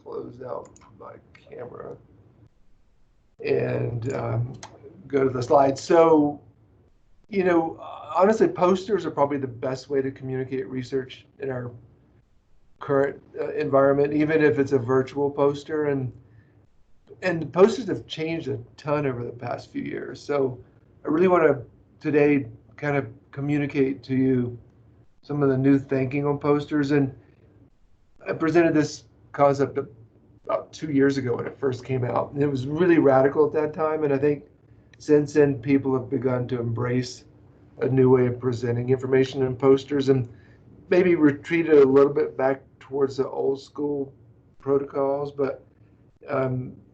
close out my camera and go to the slides. So, honestly, posters are probably the best way to communicate research in our current environment, even if it's a virtual poster. And posters have changed a ton over the past few years. So I really want to today kind of communicate to you some of the new thinking on posters. And I presented this concept about 2 years ago when it first came out. And it was really radical at that time. And I think since then, people have begun to embrace a new way of presenting information in posters and maybe retreated a little bit back towards the old school protocols. But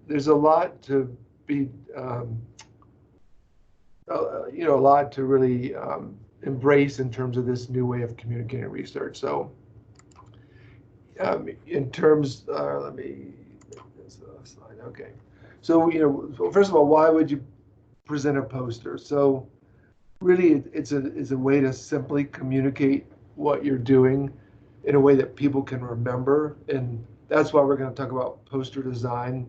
there's a lot to be, a lot to really embrace in terms of this new way of communicating research. So in terms, let me make this slide. Okay. So, first of all, why would you present a poster? So really, it's a way to simply communicate what you're doing in a way that people can remember. And that's why we're going to talk about poster design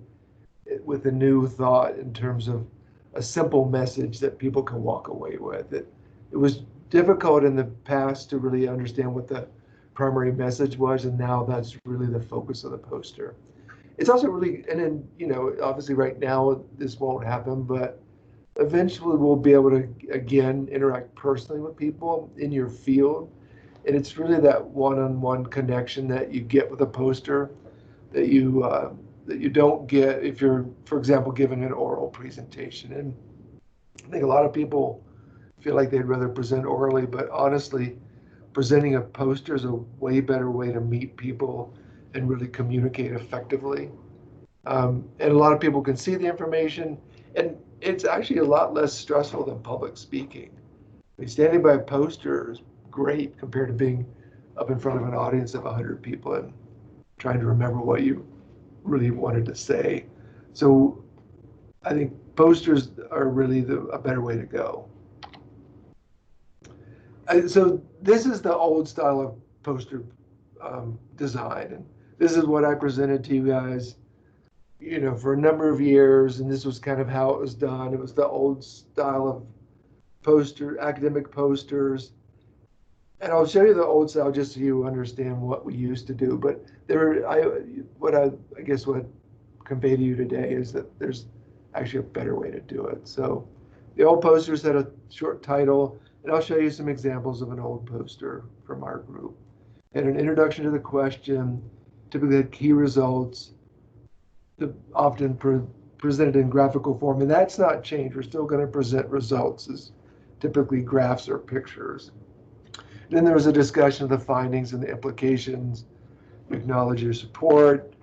with a new thought in terms of a simple message that people can walk away with. It was difficult in the past to really understand what the primary message was, and now that's really the focus of the poster. It's also really, and then, obviously right now this won't happen, but eventually we'll be able to, again, interact personally with people in your field. And it's really that one-on-one connection that you get with a poster that you don't get if you're, for example, giving an oral presentation. And I think a lot of people feel like they'd rather present orally, but honestly, presenting a poster is a way better way to meet people and really communicate effectively. And a lot of people can see the information, and it's actually a lot less stressful than public speaking. I mean, standing by a poster is great compared to being up in front of an audience of 100 people and trying to remember what you really wanted to say. So I think posters are really a better way to go. So this is the old style of poster design. And this is what I presented to you guys, for a number of years. And this was kind of how it was done. It was the old style of academic posters. And I'll show you the old style just so you understand what we used to do. But what convey to you today is that there's actually a better way to do it. So the old posters had a short title, and I'll show you some examples of an old poster from our group. And an introduction to the question, typically had key results, often presented in graphical form, and that's not changed. We're still going to present results as typically graphs or pictures. Then there was a discussion of the findings and the implications. You acknowledge your support.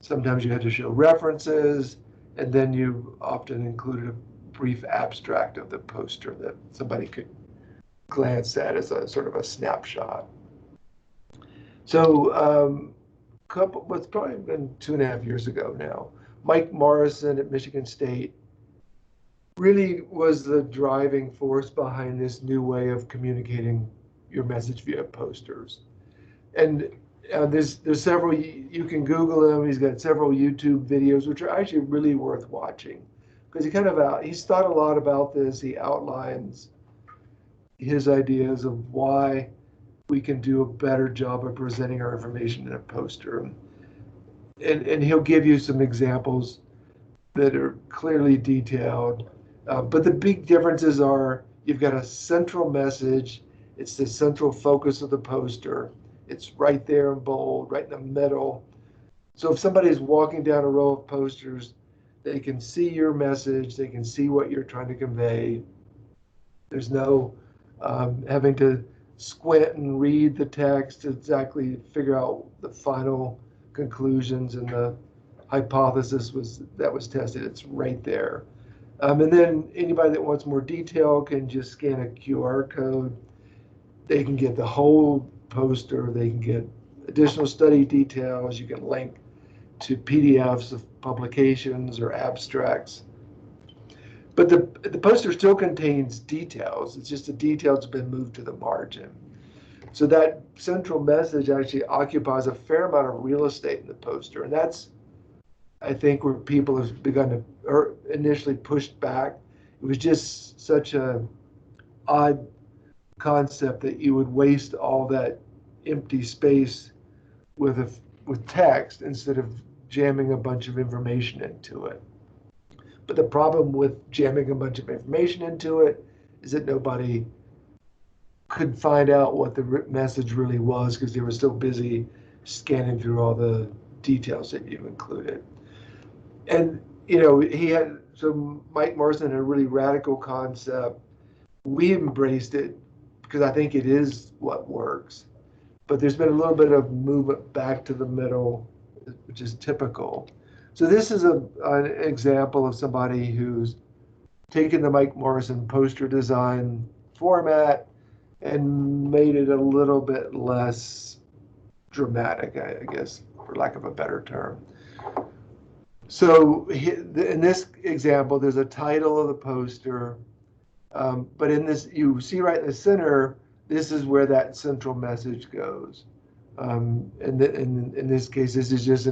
Sometimes you had to show references, and then you often included a brief abstract of the poster that somebody could glance at as a sort of a snapshot. So it's probably been 2.5 years ago now, Mike Morrison at Michigan State really was the driving force behind this new way of communicating your message via posters. And there's several, you can Google him. He's got several YouTube videos, which are actually really worth watching because he's thought a lot about this. He outlines his ideas of why we can do a better job of presenting our information in a poster. And he'll give you some examples that are clearly detailed. But the big differences are you've got a central message. It's the central focus of the poster. It's right there in bold, right in the middle. So if somebody's walking down a row of posters, they can see your message. They can see what you're trying to convey. There's no having to squint and read the text to exactly figure out the final conclusions and the hypothesis that was tested. It's right there. And then anybody that wants more detail can just scan a QR code. They can get the whole poster. They can get additional study details. You can link to PDFs of publications or abstracts. But the poster still contains details. It's just the details have been moved to the margin. So that central message actually occupies a fair amount of real estate in the poster. And that's I think, where people have begun to, or initially pushed back. It was just such a odd concept that you would waste all that empty space with with text instead of jamming a bunch of information into it. But the problem with jamming a bunch of information into it is that nobody could find out what the message really was because they were so busy scanning through all the details that you included. And so Mike Morrison had a really radical concept. We embraced it because I think it is what works. But there's been a little bit of movement back to the middle, which is typical. So this is an example of somebody who's taken the Mike Morrison poster design format and made it a little bit less dramatic, I guess, for lack of a better term. So in this example, there's a title of the poster, but in this, you see right in the center, this is where that central message goes. And in this case, this is just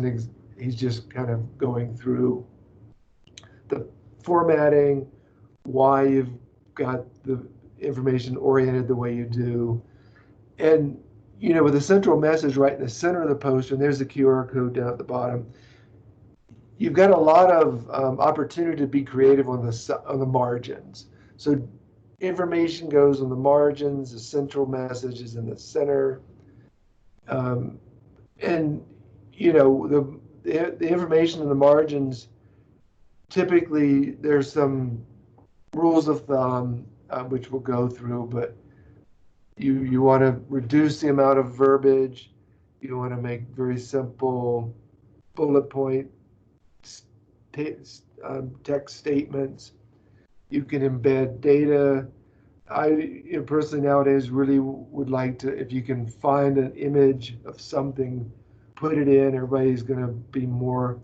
he's just kind of going through the formatting, why you've got the information oriented the way you do. And, with the central message right in the center of the poster, and there's the QR code down at the bottom, you've got a lot of opportunity to be creative on the margins. So information goes on the margins, the central message is in the center. And, the information in the margins, typically there's some rules of thumb, which we'll go through, but you want to reduce the amount of verbiage. You want to make very simple bullet point text statements. You can embed data. I personally nowadays really would like to, if you can find an image of something, put it in. Everybody's going to be more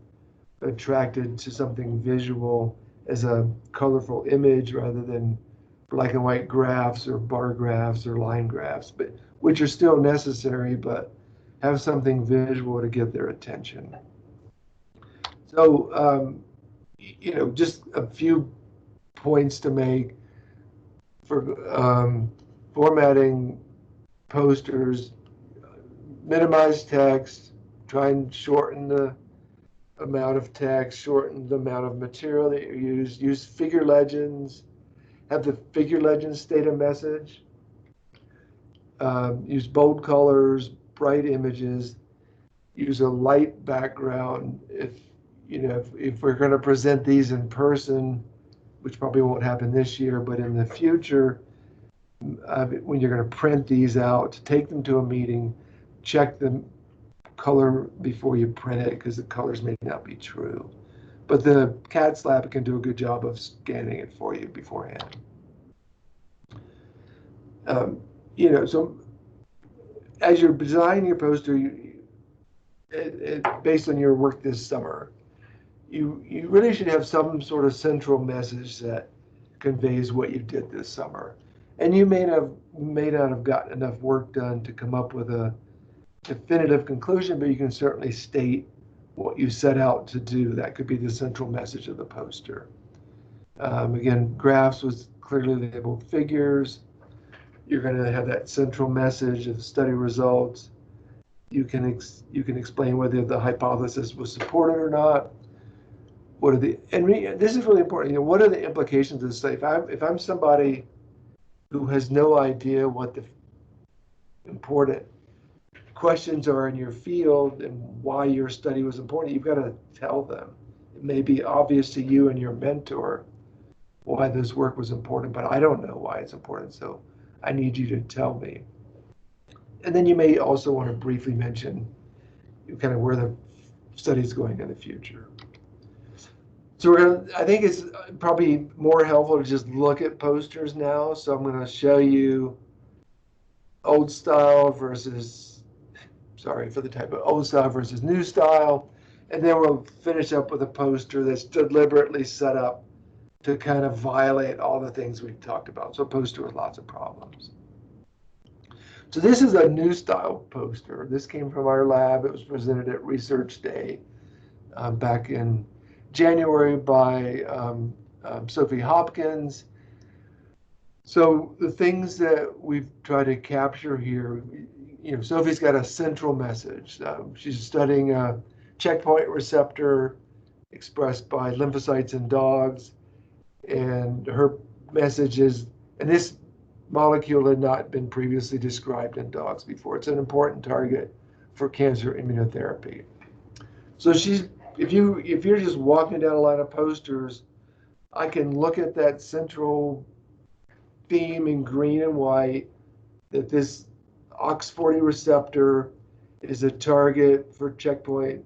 attracted to something visual as a colorful image rather than black and white graphs or bar graphs or line graphs, but which are still necessary, but have something visual to get their attention. So, just a few points to make for formatting posters. Minimize text, try and shorten the amount of text, shorten the amount of material that you use figure legends, have the figure legends state a message, use bold colors, bright images, use a light background. If we're going to present these in person, which probably won't happen this year, but in the future, when you're going to print these out, take them to a meeting, check the color before you print it because the colors may not be true. But the CAD Lab can do a good job of scanning it for you beforehand. So as you're designing your poster, based on your work this summer, you really should have some sort of central message that conveys what you did this summer. And you may not have gotten enough work done to come up with a definitive conclusion, but you can certainly state what you set out to do. That could be the central message of the poster. Again, graphs was clearly labeled figures. You're going to have that central message of study results. You can explain whether the hypothesis was supported or not. This is really important. What are the implications of the study? If I'm somebody who has no idea what the important questions are in your field and why your study was important, you've got to tell them. It may be obvious to you and your mentor why this work was important, but I don't know why it's important, so I need you to tell me. And then you may also want to briefly mention kind of where the study is going in the future. So I think it's probably more helpful to just look at posters now. So I'm going to show you old style versus, sorry for the typo, old style versus new style. And then we'll finish up with a poster that's deliberately set up to kind of violate all the things we've talked about. So a poster with lots of problems. So this is a new style poster. This came from our lab. It was presented at Research Day. back in January by Sophie Hopkins. So the things that we've tried to capture here, Sophie's got a central message. She's studying a checkpoint receptor expressed by lymphocytes in dogs, and her message is, and this molecule had not been previously described in dogs before. It's an important target for cancer immunotherapy. So if you're just walking down a line of posters, I can look at that central theme in green and white, that this OX40 receptor is a target for checkpoint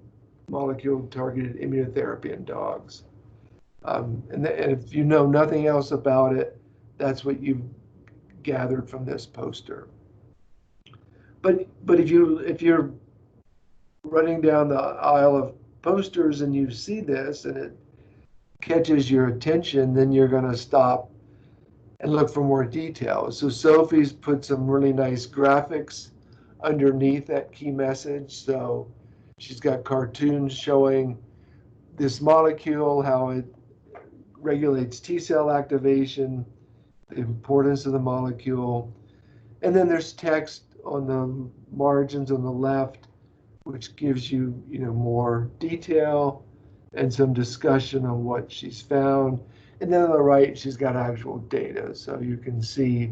molecule targeted immunotherapy in dogs. And if you know nothing else about it, that's what you've gathered from this poster. But if you're running down the aisle of posters and you see this and it catches your attention, then you're going to stop and look for more details. So Sophie's put some really nice graphics underneath that key message. So she's got cartoons showing this molecule, how it regulates T cell activation, the importance of the molecule. And then there's text on the margins on the left, which gives you, more detail and some discussion on what she's found. And then on the right, she's got actual data. So you can see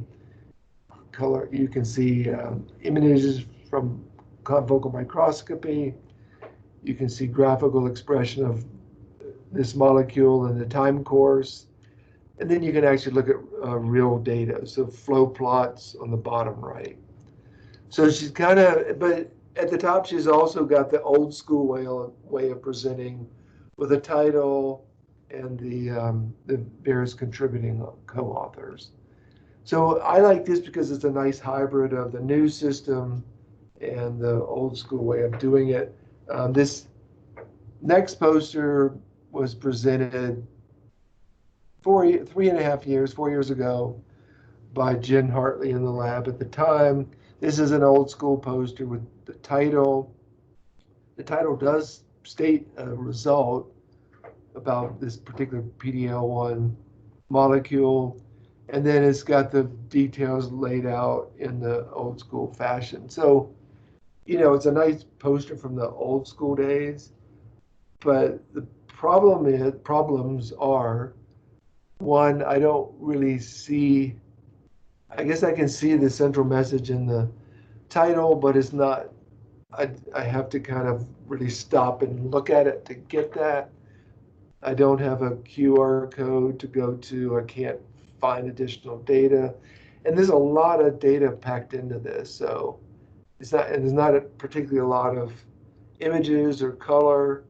color, you can see images from confocal microscopy. You can see graphical expression of this molecule in the time course. And then you can actually look at real data. So flow plots on the bottom right. So she's but at the top, she's also got the old school way of presenting with a title and the various contributing co-authors. So I like this because it's a nice hybrid of the new system and the old school way of doing it. This next poster was presented 4 years ago by Jen Hartley in the lab at the time. This is an old school poster with the title. The title does state a result about this particular PD-L1 molecule, and then it's got the details laid out in the old school fashion. So, it's a nice poster from the old school days, but the problems are, one, I don't really see, I guess I can see the central message in the title, but it's not, I have to kind of really stop and look at it to get that. I don't have a QR code to go to. I can't find additional data. And there's a lot of data packed into this. So there's not particularly a lot of images or color.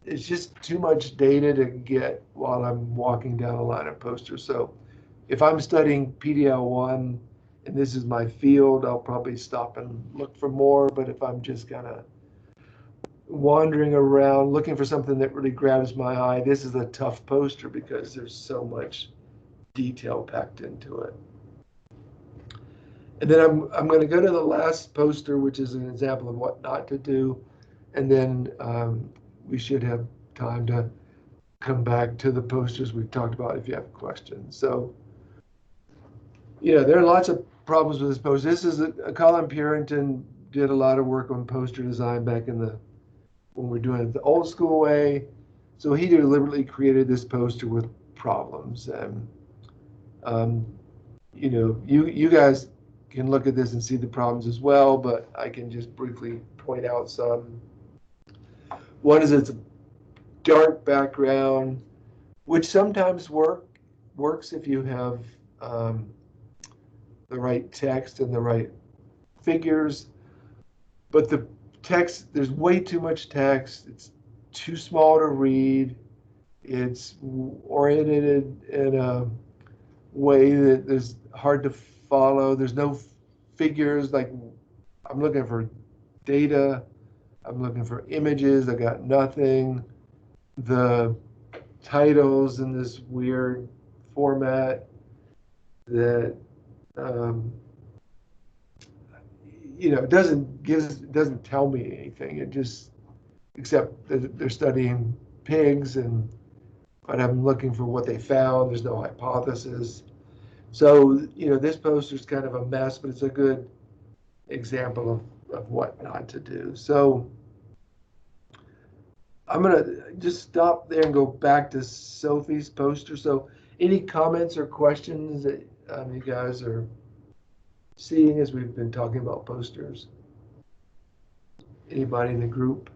It's just too much data to get while I'm walking down a line of posters. So if I'm studying PD-L1 and this is my field, I'll probably stop and look for more. But if I'm just kind of wandering around looking for something that really grabs my eye, this is a tough poster because there's so much detail packed into it. And then I'm going to go to the last poster, which is an example of what not to do. And then we should have time to come back to the posters we've talked about if you have questions. So, there are lots of problems with this poster. This is Colin Purinton did a lot of work on poster design back in when we're doing it the old school way. So he deliberately created this poster with problems. And, you guys can look at this and see the problems as well, but I can just briefly point out some. One is it's a dark background, which sometimes works if you have the right text and the right figures, but the text, there's way too much text. It's too small to read. It's oriented in a way that is hard to follow. There's no figures. Like, I'm looking for data. I'm looking for images. I got nothing. The titles in this weird format that doesn't tell me anything. It just except that they're studying pigs, but I'm looking for what they found. There's no hypothesis. So, this poster is kind of a mess, but it's a good example of what not to do. So I'm going to just stop there and go back to Sophie's poster. So any comments or questions that you guys are seeing as we've been talking about posters? Anybody in the group?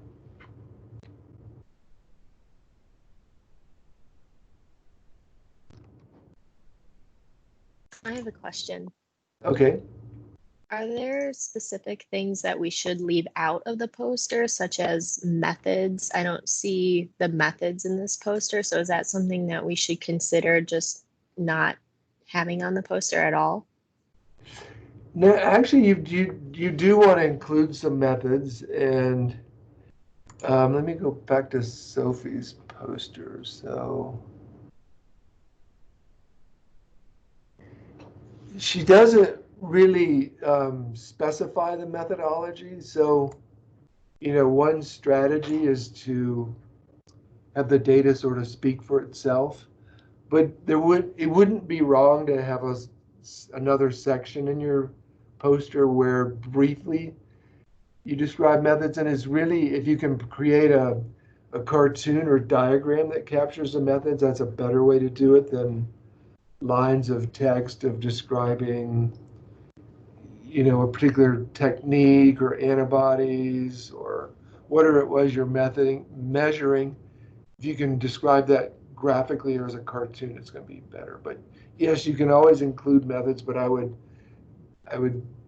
I have a question. Okay. Are there specific things that we should leave out of the poster, such as methods? I don't see the methods in this poster, so is that something that we should consider just not having on the poster at all? No, actually, you do want to include some methods, and let me go back to Sophie's poster. So she doesn't really specify the methodology. So, one strategy is to have the data sort of speak for itself. But it wouldn't be wrong to have another section in your poster where briefly you describe methods, and it's really, if you can create a cartoon or diagram that captures the methods, that's a better way to do it than lines of text of describing, a particular technique or antibodies or whatever it was you're measuring. If you can describe that graphically or as a cartoon, it's going to be better. But yes, you can always include methods, but I would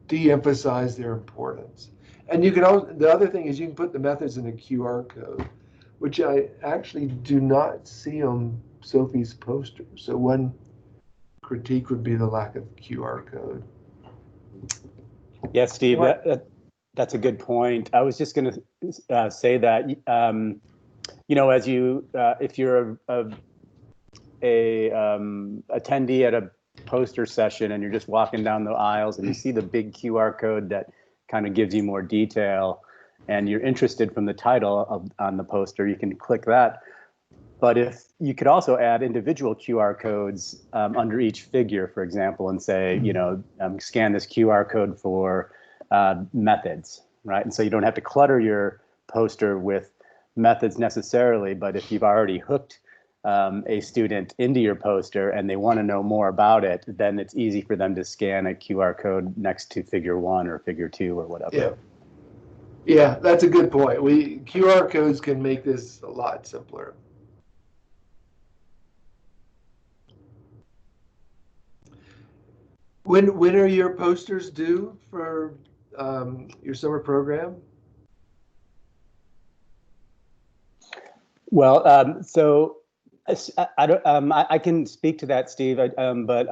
de-emphasize their importance. And you can also, the other thing is you can put the methods in a QR code, which I actually do not see on Sophie's poster. So one critique would be the lack of QR code. Yeah, Steve, that's a good point. I was just going to say that, as if you're a attendee at a poster session and you're just walking down the aisles and you see the big QR code that kind of gives you more detail and you're interested from the title on the poster, you can click that. But if you could also add individual QR codes under each figure, for example, and say, scan this QR code for methods, right? And so you don't have to clutter your poster with methods necessarily, but if you've already hooked a student into your poster and they want to know more about it, then it's easy for them to scan a QR code next to figure 1 or figure 2 or whatever. Yeah, that's a good point. QR codes can make this a lot simpler. When are your posters due for your summer program? Well, so I can speak to that, Steve. But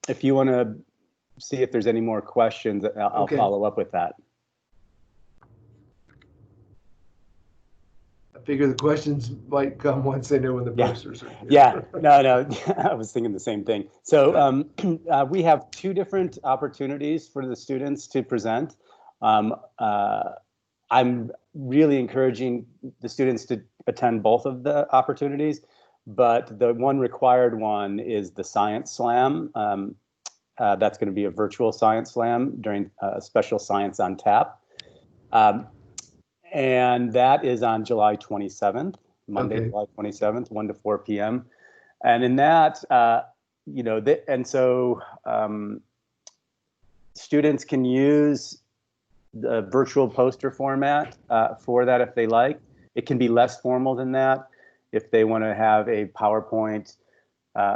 if you want to see if there's any more questions, I'll follow up with that. I figure the questions might come once they know when the posters are here. Yeah, no, I was thinking the same thing. So we have 2 different opportunities for the students to present. I'm really encouraging the students to attend both of the opportunities, but the one required one is the Science Slam. That's going to be a virtual Science Slam during Special Science on Tap. And that is on July 27th, Monday, July 27th, 1 to 4 p.m. And in that, students can use the virtual poster format for that if they like. It can be less formal than that if they want to have a PowerPoint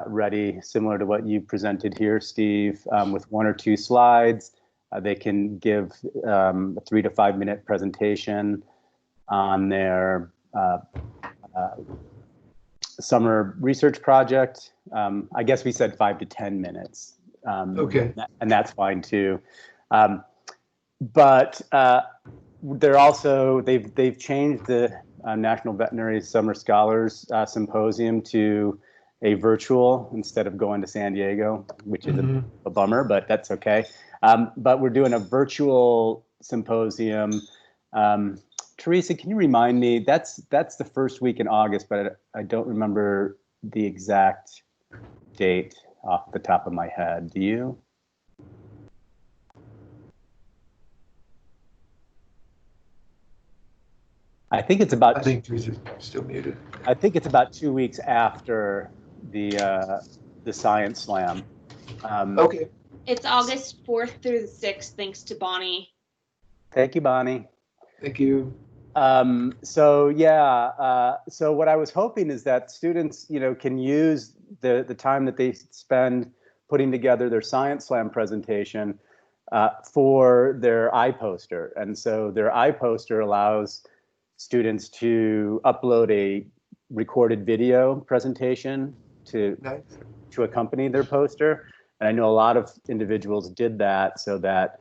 ready, similar to what you presented here, Steve, with 1 or 2 slides. They can give a 3 to 5 minute presentation on their summer research project. I guess we said 5 to 10 minutes. And that's fine too. But they're also, they've changed the National Veterinary Summer Scholars Symposium to a virtual instead of going to San Diego, which is a bummer, but that's okay. But we're doing a virtual symposium Teresa, can you remind me? That's the first week in August, but I don't remember the exact date off the top of my head. Do you? I think it's about. I think Teresa's still muted. I think it's about 2 weeks after the Science Slam. Okay. It's August 4th through the 6th, thanks to Bonnie. Thank you, Bonnie. Thank you. So yeah, so what I was hoping is that students, can use the time that they spend putting together their Science Slam presentation for their iPoster. And so their iPoster allows students to upload a recorded video presentation to accompany their poster. And I know a lot of individuals did that so that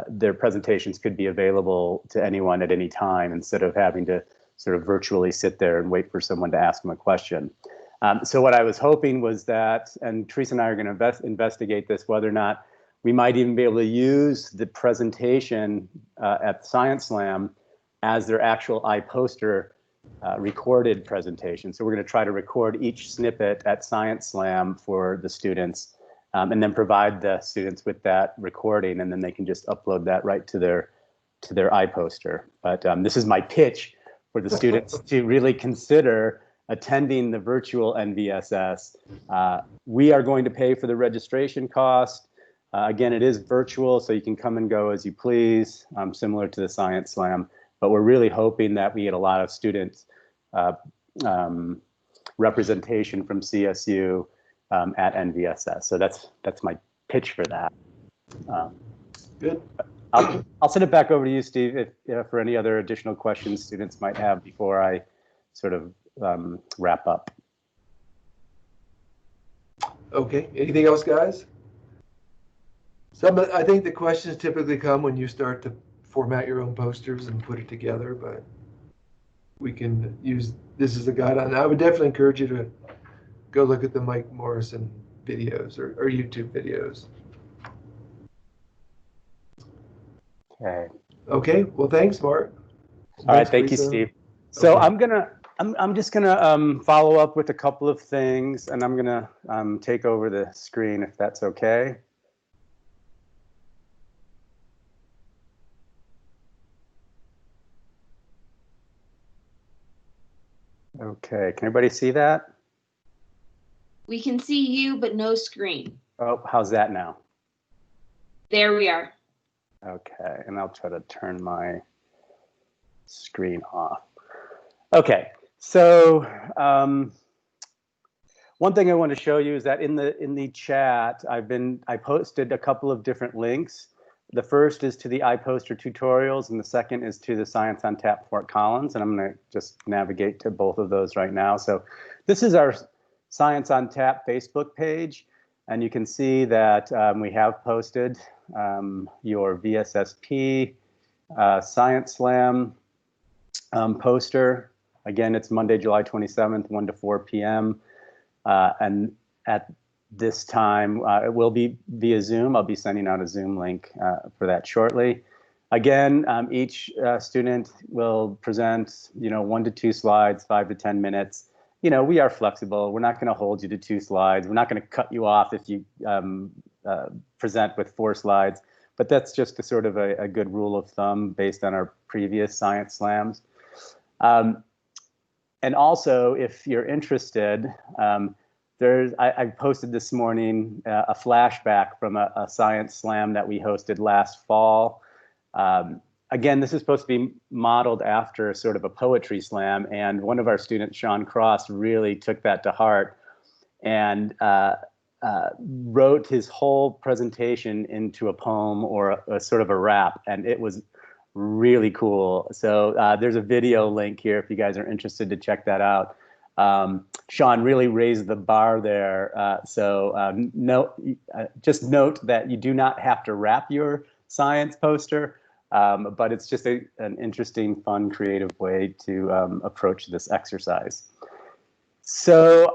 their presentations could be available to anyone at any time instead of having to sort of virtually sit there and wait for someone to ask them a question. So what I was hoping was that, and Teresa and I are going to investigate this, whether or not we might even be able to use the presentation at Science Slam as their actual iPoster recorded presentation. So we're going to try to record each snippet at Science Slam for the students. And then provide the students with that recording, and then they can just upload that right to their iPoster. But this is my pitch for the students to really consider attending the virtual NVSS. We are going to pay for the registration cost. Again, it is virtual, so you can come and go as you please, similar to the Science Slam. But we're really hoping that we get a lot of students representation from CSU at NVSS. So that's my pitch for that. Good. I'll send it back over to you, Steve, if for any other additional questions students might have before I sort of wrap up. Okay. Anything else, guys? I think the questions typically come when you start to format your own posters and put it together, but we can use this as a guideline. I would definitely encourage you to go look at the Mike Morrison videos or YouTube videos. Okay. Okay. Well, thanks, Mark. All right. Thank you, Steve. So Okay. I'm just gonna follow up with a couple of things, and I'm gonna take over the screen if that's okay. Okay. Can everybody see that? We can see you, but no screen. Oh, how's that now? There we are. Okay, and I'll try to turn my screen off. Okay, so one thing I want to show you is that in the chat, I posted a couple of different links. The first is to the iPoster tutorials, and the second is to the Science on Tap Fort Collins, and I'm going to just navigate to both of those right now. So this is our Science on Tap Facebook page, and you can see that we have posted your VSSP Science Slam poster. Again, it's Monday, July 27th, 1 to 4 p.m. And at this time, it will be via Zoom. I'll be sending out a Zoom link for that shortly. Again, each student will present, 1 to 2 slides, 5 to 10 minutes. We are flexible. We're not going to hold you to 2 slides. We're not going to cut you off if you present with 4 slides. But that's just a sort of a good rule of thumb based on our previous Science Slams. And also, if you're interested, I posted this morning a flashback from a Science Slam that we hosted last fall. Again, this is supposed to be modeled after sort of a poetry slam, and one of our students, Sean Cross, really took that to heart and wrote his whole presentation into a poem or a sort of a rap, and it was really cool. So there's a video link here if you guys are interested to check that out. Sean really raised the bar there. Just note that you do not have to wrap your science poster, but it's just an interesting, fun, creative way to approach this exercise. So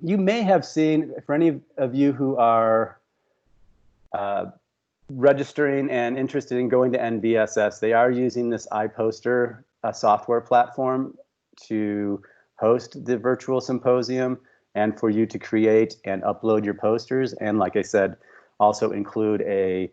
you may have seen, for any of you who are registering and interested in going to NVSS, they are using this iPoster a software platform to host the virtual symposium and for you to create and upload your posters. And like I said, also include a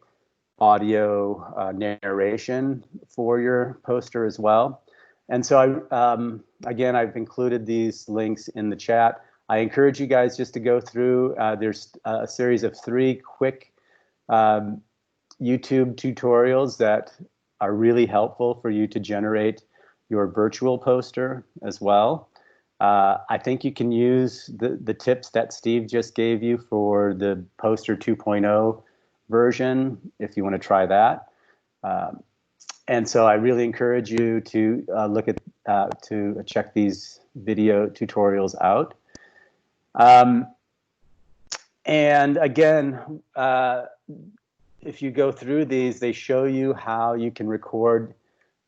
audio narration for your poster as well. And so again, I've included these links in the chat. I encourage you guys just to go through. There's a series of 3 quick YouTube tutorials that are really helpful for you to generate your virtual poster as well. I think you can use the tips that Steve just gave you for the poster 2.0 version if you want to try that. And so I really encourage you to look at, to check these video tutorials out. And again, if you go through these, they show you how you can record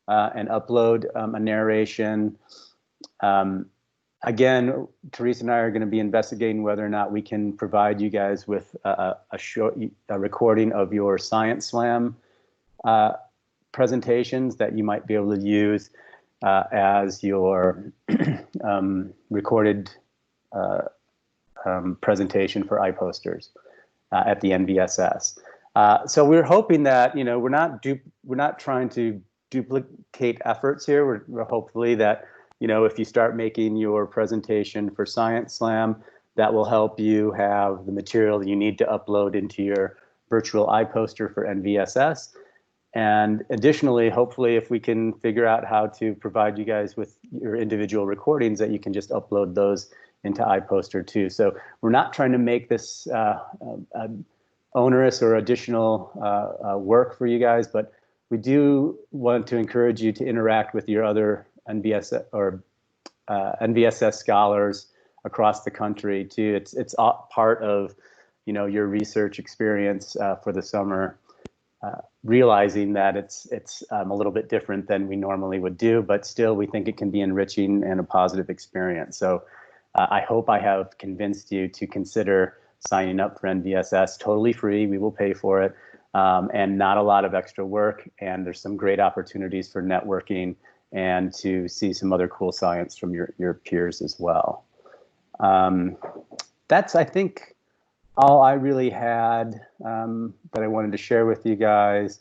and upload a narration. Again, Teresa and I are going to be investigating whether or not we can provide you guys with a recording of your Science Slam presentations that you might be able to use as your recorded presentation for iPosters at the NVSS. So we're hoping that, you know, we're not trying to duplicate efforts here. We're hopefully that, you know, if you start making your presentation for Science Slam, that will help you have the material you need to upload into your virtual iPoster for NVSS. And additionally, hopefully, if we can figure out how to provide you guys with your individual recordings, that you can just upload those into iPoster too. So we're not trying to make this onerous or additional work for you guys, but we do want to encourage you to interact with your other NVSS or NVSS scholars across the country too. It's part of, you know, your research experience for the summer. Realizing that it's a little bit different than we normally would do, but still we think it can be enriching and a positive experience. So I hope I have convinced you to consider signing up for NVSS, totally free. We will pay for it, and not a lot of extra work. And there's some great opportunities for networking and to see some other cool science from your peers as well. That's, I think, all I really had that I wanted to share with you guys.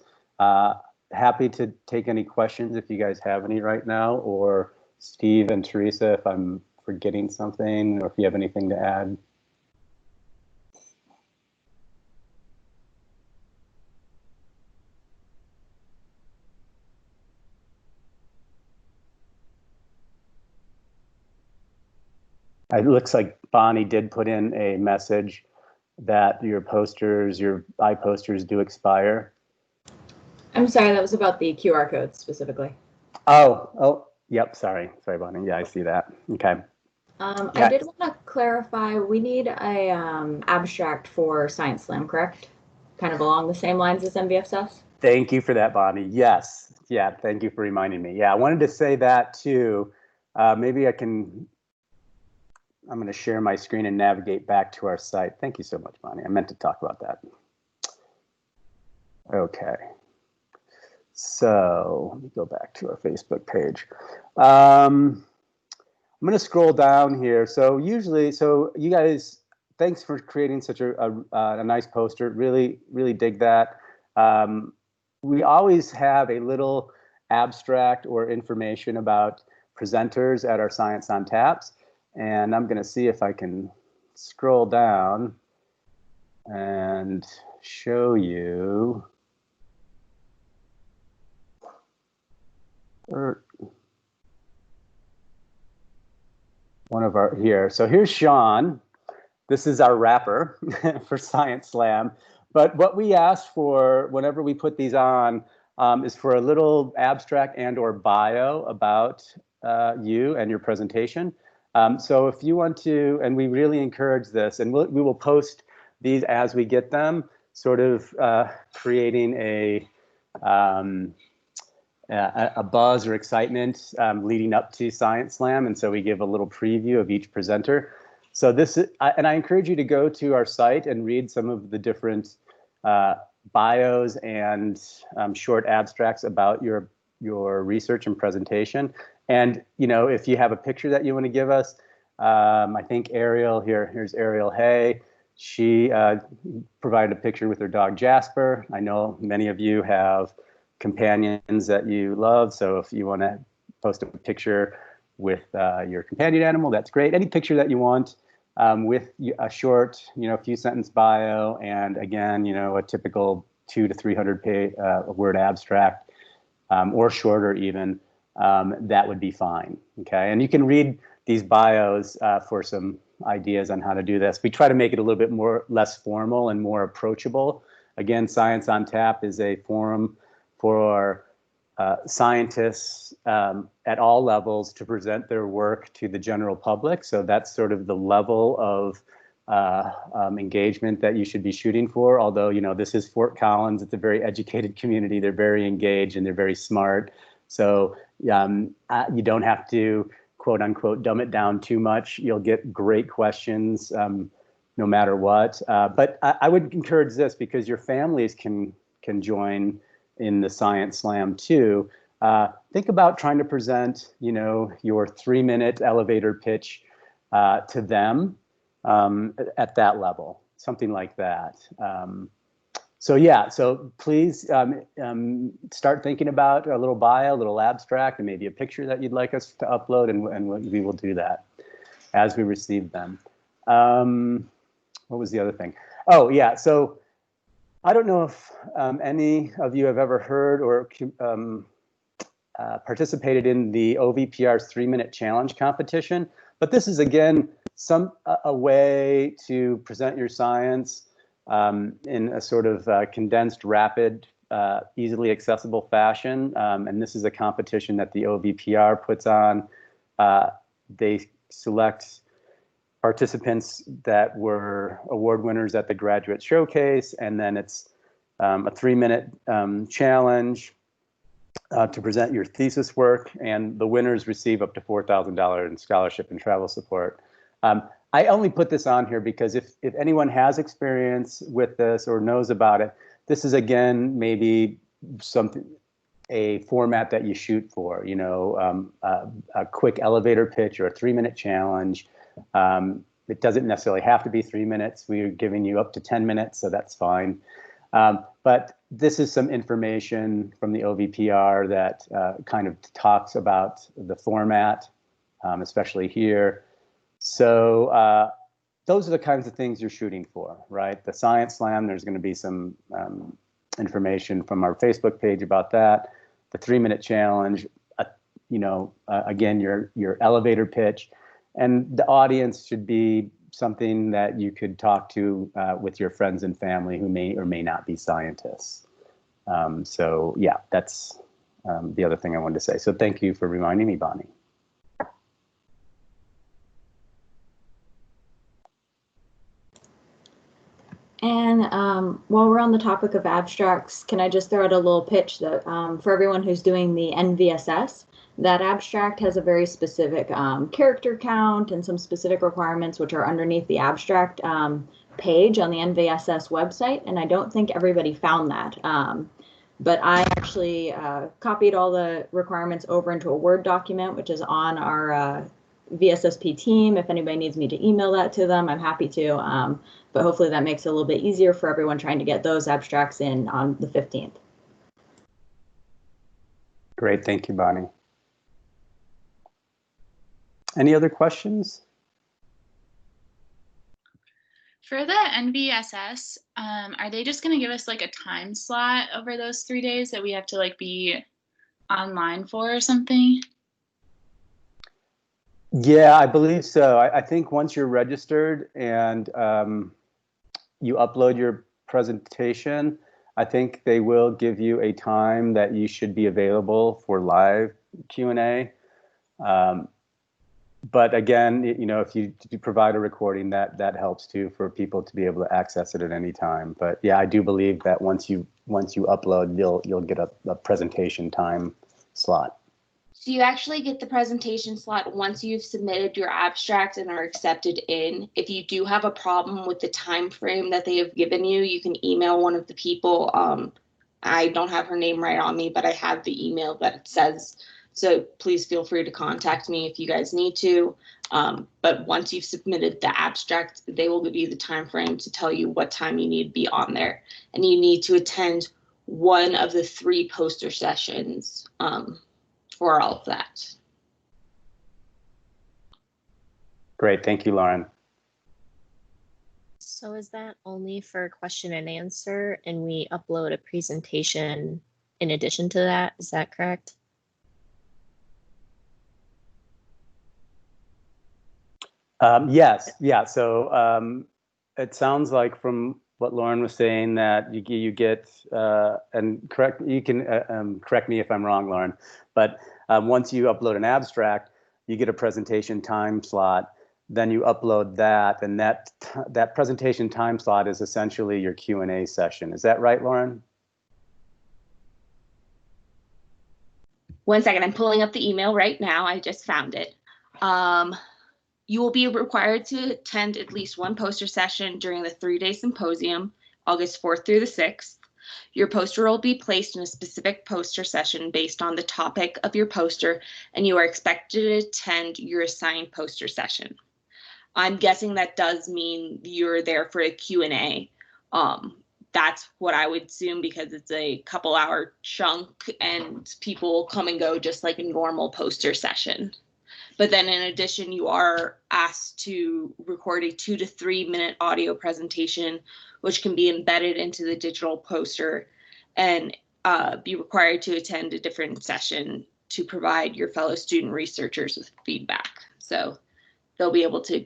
Happy to take any questions if you guys have any right now, or Steve and Teresa if I'm forgetting something, or if you have anything to add. It looks like Bonnie did put in a message that your posters, your iPosters do expire. I'm sorry, that was about the QR codes specifically. Oh, yep, sorry, Bonnie. Yeah, I see that. Okay. I did want to clarify, we need a abstract for Science Slam, correct? Kind of along the same lines as NVSS? Thank you for that, Bonnie. Yes. Yeah, thank you for reminding me. Yeah, I wanted to say that too. Maybe I'm going to share my screen and navigate back to our site. Thank you so much, Bonnie. I meant to talk about that. Okay. So let me go back to our Facebook page. I'm going to scroll down here. So you guys, thanks for creating such a nice poster. Really, really dig that. We always have a little abstract or information about presenters at our Science on Taps. And I'm going to see if I can scroll down and show you. One of our here. So here's Sean. This is our wrapper for Science Slam. But what we ask for whenever we put these on is for a little abstract and or bio about you and your presentation. So if you want to, and we really encourage this, and we will post these as we get them, sort of creating a buzz or excitement leading up to Science Slam. And so we give a little preview of each presenter. So this is, and I encourage you to go to our site and read some of the different bios and short abstracts about your your research and presentation. And, if you have a picture that you want to give us, I think Ariel, here's Ariel Hay. She provided a picture with her dog Jasper. I know many of you have companions that you love. So if you want to post a picture with your companion animal, that's great. Any picture that you want with a short, few sentence bio, and again, a typical 200 to 300 word abstract, or shorter even, that would be fine. Okay, and you can read these bios for some ideas on how to do this. We try to make it a little bit less formal and more approachable. Again, Science on Tap is a forum for scientists at all levels to present their work to the general public. So that's sort of the level of engagement that you should be shooting for. Although, this is Fort Collins, it's a very educated community. They're very engaged and they're very smart. So you don't have to, quote unquote, dumb it down too much. You'll get great questions no matter what. But I would encourage this, because your families can join in the Science Slam too. Think about trying to present, your 3-minute elevator pitch to them at that level, something like that. So please start thinking about a little bio, a little abstract, and maybe a picture that you'd like us to upload, and we will do that as we receive them. What was the other thing? Oh, yeah. So I don't know if any of you have ever heard or participated in the OVPR's 3-minute challenge competition, but this is, again, a way to present your science in a sort of condensed, rapid, easily accessible fashion. And this is a competition that the OVPR puts on. They select participants that were award winners at the graduate showcase, and then it's a 3-minute challenge to present your thesis work, and the winners receive up to $4,000 in scholarship and travel support. I only put this on here because if anyone has experience with this or knows about it, this is, again, maybe a format that you shoot for, a quick elevator pitch or a 3-minute challenge. It doesn't necessarily have to be 3 minutes. We're giving you up to 10 minutes, so that's fine. But this is some information from the OVPR that kind of talks about the format, especially here. So those are the kinds of things you're shooting for, right? The Science Slam, there's going to be some information from our Facebook page about that. The 3-minute challenge, again, your elevator pitch. And the audience should be something that you could talk to with your friends and family who may or may not be scientists. So yeah, that's the other thing I wanted to say. So thank you for reminding me, Bonnie. And while we're on the topic of abstracts, can I just throw out a little pitch that for everyone who's doing the NVSS, that abstract has a very specific character count and some specific requirements which are underneath the abstract page on the NVSS website, and I don't think everybody found that. But I actually copied all the requirements over into a Word document, which is on our VSSP team. If anybody needs me to email that to them, I'm happy to. But hopefully that makes it a little bit easier for everyone trying to get those abstracts in on the 15th. Great, thank you, Bonnie. Any other questions? For the NVSS, are they just going to give us like a time slot over those 3 days that we have to like be online for or something? Yeah, I believe so. I think once you're registered and you upload your presentation, I think they will give you a time that you should be available for live Q&A. But again, if you provide a recording, that helps too, for people to be able to access it at any time. But yeah, I do believe that once you upload, you'll get a presentation time slot. So you actually get the presentation slot once you've submitted your abstract and are accepted in. If you do have a problem with the time frame that they have given you, you can email one of the people I don't have her name right on me, but I have the email that it says. So please feel free to contact me if you guys need to. But once you've submitted the abstract, they will give you the time frame to tell you what time you need to be on there. And you need to attend one of the 3 poster sessions for all of that. Great, thank you, Lauren. So is that only for question and answer, and we upload a presentation in addition to that? Is that correct? Yes, yeah. So it sounds like from what Lauren was saying that you get and correct. You can correct me if I'm wrong, Lauren. But once you upload an abstract, you get a presentation time slot. Then you upload that, and that presentation time slot is essentially your Q&A session. Is that right, Lauren? One second, I'm pulling up the email right now. I just found it. You will be required to attend at least one poster session during the 3-day symposium, August 4th through the 6th. Your poster will be placed in a specific poster session based on the topic of your poster, and you are expected to attend your assigned poster session. I'm guessing that does mean you're there for a Q&A. That's what I would assume, because it's a couple-hour chunk and people come and go just like a normal poster session. But then in addition, you are asked to record a 2 to 3 minute audio presentation, which can be embedded into the digital poster, and be required to attend a different session to provide your fellow student researchers with feedback. So they'll be able to,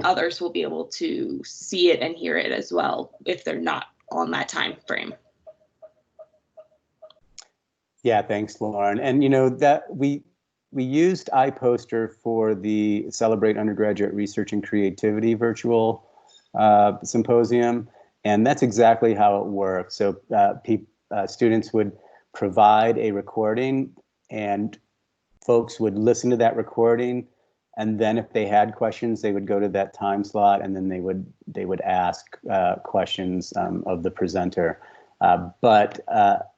others will be able to see it and hear it as well if they're not on that time frame. Yeah, thanks, Lauren. And you know that we used iPoster for the Celebrate Undergraduate Research and Creativity virtual symposium, and that's exactly how it works. So students would provide a recording, and folks would listen to that recording, and then if they had questions, they would go to that time slot, and then they would ask questions of the presenter. But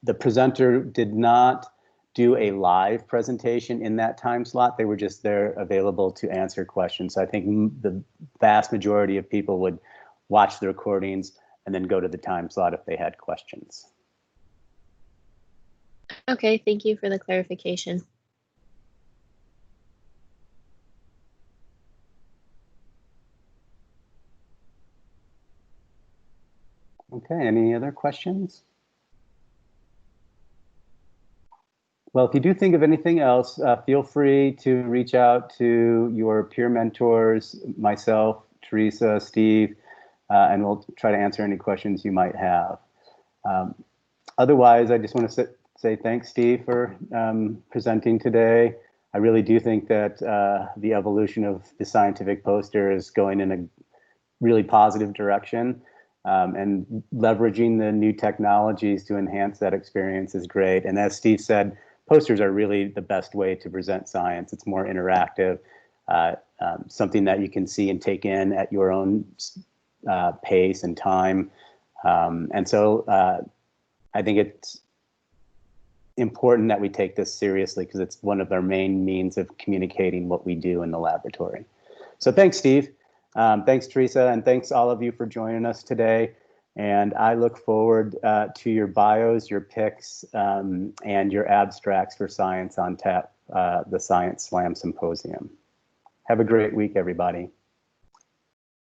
the presenter did not do a live presentation in that time slot. They were just there available to answer questions. So I think the vast majority of people would watch the recordings and then go to the time slot if they had questions. Okay, thank you for the clarification. Okay, any other questions? Well, if you do think of anything else, feel free to reach out to your peer mentors, myself, Teresa, Steve, and we'll try to answer any questions you might have. Otherwise, I just want to say thanks, Steve, for presenting today. I really do think that the evolution of the scientific poster is going in a really positive direction. And leveraging the new technologies to enhance that experience is great. And as Steve said, posters are really the best way to present science. It's more interactive, something that you can see and take in at your own pace and time. And so I think it's important that we take this seriously because it's one of our main means of communicating what we do in the laboratory. So thanks, Steve. Thanks, Teresa, and thanks all of you for joining us today. And I look forward to your bios, your picks, and your abstracts for Science on Tap, the Science Slam Symposium. Have a great week, everybody.